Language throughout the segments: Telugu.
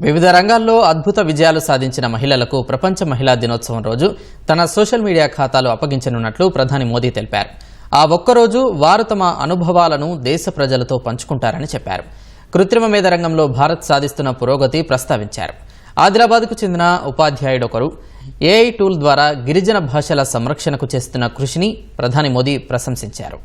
వివిధ రంగాల్లో అద్భుత విజయాలు సాధించిన మహిళలకు ప్రపంచ మహిళా దినోత్సవం రోజు తన సోషల్ మీడియా ఖాతాలు అప్పగించనున్నట్లు ప్రధాని మోదీ తెలిపారు. ఆ ఒక్కరోజు వారు తమ అనుభవాలను దేశ ప్రజలతో పంచుకుంటారని చెప్పారు. కృత్రిమ మేధ రంగంలో భారత్ సాధిస్తున్న పురోగతి ప్రస్తావించారు. ఆదిలాబాద్కు చెందిన ఉపాధ్యాయుడొకరు ఏఐ టూల్ ద్వారా గిరిజన భాషల సంరక్షణకు చేస్తున్న కృషిని ప్రధాని మోదీ ప్రశంసించారు.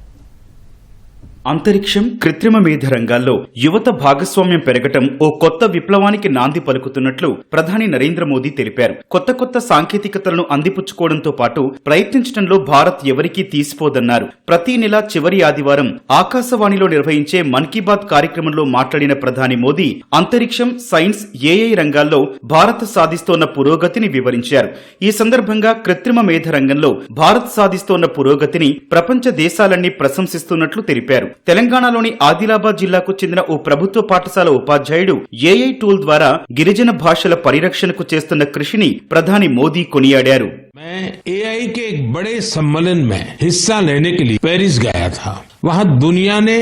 అంతరిక్షం, కృత్రిమ మేధ రంగాల్లో యువత భాగస్వామ్యం పెరగటం ఓ కొత్త విప్లవానికి నాంది పలుకుతున్నట్లు ప్రధాని నరేంద్ర మోదీ తెలిపారు. కొత్త సాంకేతికతలను అందిపుచ్చుకోవడంతో పాటు ప్రయత్నించడంలో భారత్ ఎవరికీ తీసిపోదన్నారు. ప్రతి నెల చివరి ఆదివారం ఆకాశవాణిలో నిర్వహించే మన్ కీ బాత్ కార్యక్రమంలో మాట్లాడిన ప్రధాని మోదీ అంతరిక్షం, సైన్స్, ఏఐ రంగాల్లో భారత్ సాధిస్తోన్న పురోగతిని వివరించారు. ఈ సందర్భంగా కృత్రిమ మేధ రంగంలో భారత్ సాధిస్తోన్న పురోగతిని ప్రపంచ దేశాలన్నీ ప్రశంసిస్తున్నట్లు తెలిపారు. తెలంగాణలోని ఆదిలాబాద్ జిల్లాకు చెందిన ఓ ప్రభుత్వ పాఠశాల ఉపాధ్యాయుడు ఏఐ టూల్ ద్వారా గిరిజన భాషల పరిరక్షణకు చేస్తున్న కృషిని ప్రధాని మోదీ కొనియాడారు. मैं एआई के एक बड़े सम्मेलन में हिस्सा लेने के लिए पेरिस गया था. वहां दुनिया ने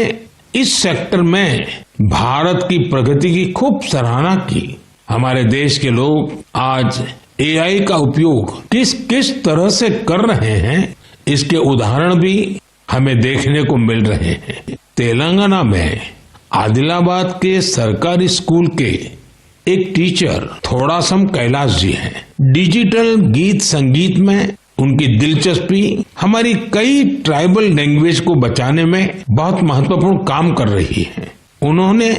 इस सेक्टर में भारत की प्रगति की खूब सराहना की. हमारे देश के लोग आज एआई का उपयोग किस किस तरह से कर रहे हैं, इसके उदाहरण भी हमें देखने को मिल रहे हैं. तेलंगाना में आदिलाबाद के सरकारी स्कूल के एक टीचर थोड़ासम कैलाश जी हैं. डिजिटल गीत संगीत में उनकी दिलचस्पी हमारी कई ट्राइबल लैंग्वेज को बचाने में बहुत महत्वपूर्ण काम कर रही है. उन्होंने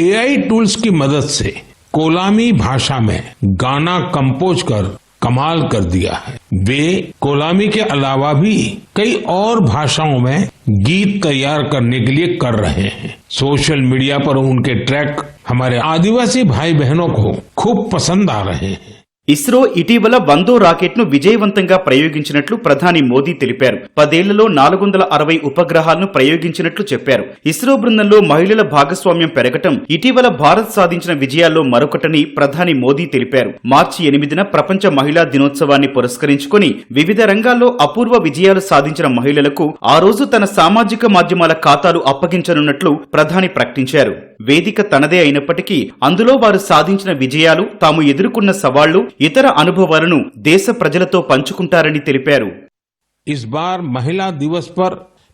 एआई टूल्स की मदद से कोलामी भाषा में गाना कंपोज कर कमाल कर दिया है. वे कोलामी के अलावा भी कई और भाषाओं में गीत तैयार करने के लिए कर रहे हैं. सोशल मीडिया पर उनके ट्रैक हमारे आदिवासी भाई बहनों को खूब पसंद आ रहे हैं. ఇస్రో ఇటీవల 100వ రాకెట్ ను విజయవంతంగా ప్రయోగించినట్లు ప్రధాని మోదీ తెలిపారు. 10 ఏళ్లలో 460 ఉపగ్రహాలను ప్రయోగించినట్లు చెప్పారు. ఇస్రో బృందంలో మహిళల భాగస్వామ్యం పెరగటం ఇటీవల భారత్ సాధించిన విజయాల్లో మరొకటని ప్రధాని మోదీ తెలిపారు. మార్చి 8న ప్రపంచ మహిళా దినోత్సవాన్ని పురస్కరించుకుని వివిధ రంగాల్లో అపూర్వ విజయాలు సాధించిన మహిళలకు ఆ రోజు తన సామాజిక మాధ్యమాల ఖాతాలు అప్పగించనున్నట్లు ప్రధాని ప్రకటించారు. వేదిక తనదే అయినప్పటికీ అందులో వారు సాధించిన విజయాలు, తాము ఎదుర్కొన్న సవాళ్లు, ఇతర అనుభవాలను దేశ ప్రజలతో పంచుకుంటారని తెలిపారు. इस बार महिला दिवस पर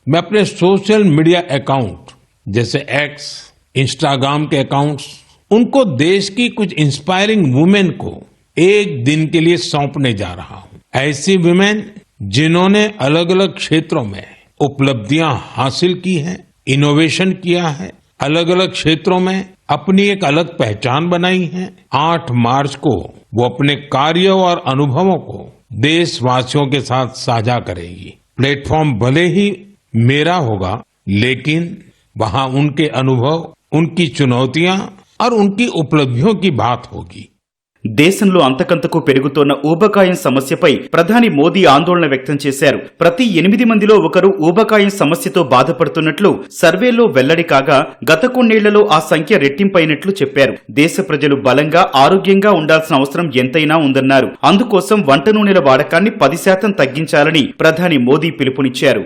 मैं अपने सोशल मीडिया अकाउंट जैसे एक्स, इंस्टाग्राम के अकाउंट्स, उनको देश की कुछ इंस्पायरिंग वुमेन को एक दिन के लिए सौंपने जा रहा हूं. ऐसी वुमेन जिन्होंने अलग अलग क्षेत्रों में उपलब्धियां हासिल की हैं, इनोवेशन किया है, अलग अलग क्षेत्रों में अपनी एक अलग पहचान बनाई है. 8 मार्च को वो अपने कार्य और अनुभवों को देशवासियों के साथ साझा करेगी. प्लेटफॉर्म भले ही मेरा होगा, लेकिन वहां उनके अनुभव, उनकी चुनौतियां और उनकी उपलब्धियों की बात होगी. దేశంలో అంతకంతకు పెరుగుతోన్న ఊబకాయం సమస్యపై ప్రధాని మోదీ ఆందోళన వ్యక్తం చేశారు. ప్రతి 8 మందిలో ఒకరు ఊబకాయం సమస్యతో బాధపడుతున్నట్లు సర్వేలో వెల్లడి కాగా గత కొన్నేళ్లలో ఆ సంఖ్య రెట్టింపైనట్లు చెప్పారు. దేశ ప్రజలు బలంగా, ఆరోగ్యంగా ఉండాల్సిన అవసరం ఎంతైనా ఉందన్నారు. అందుకోసం వంట నూనెల వాడకాన్ని 10% తగ్గించాలని ప్రధాని మోదీ పిలుపునిచ్చారు.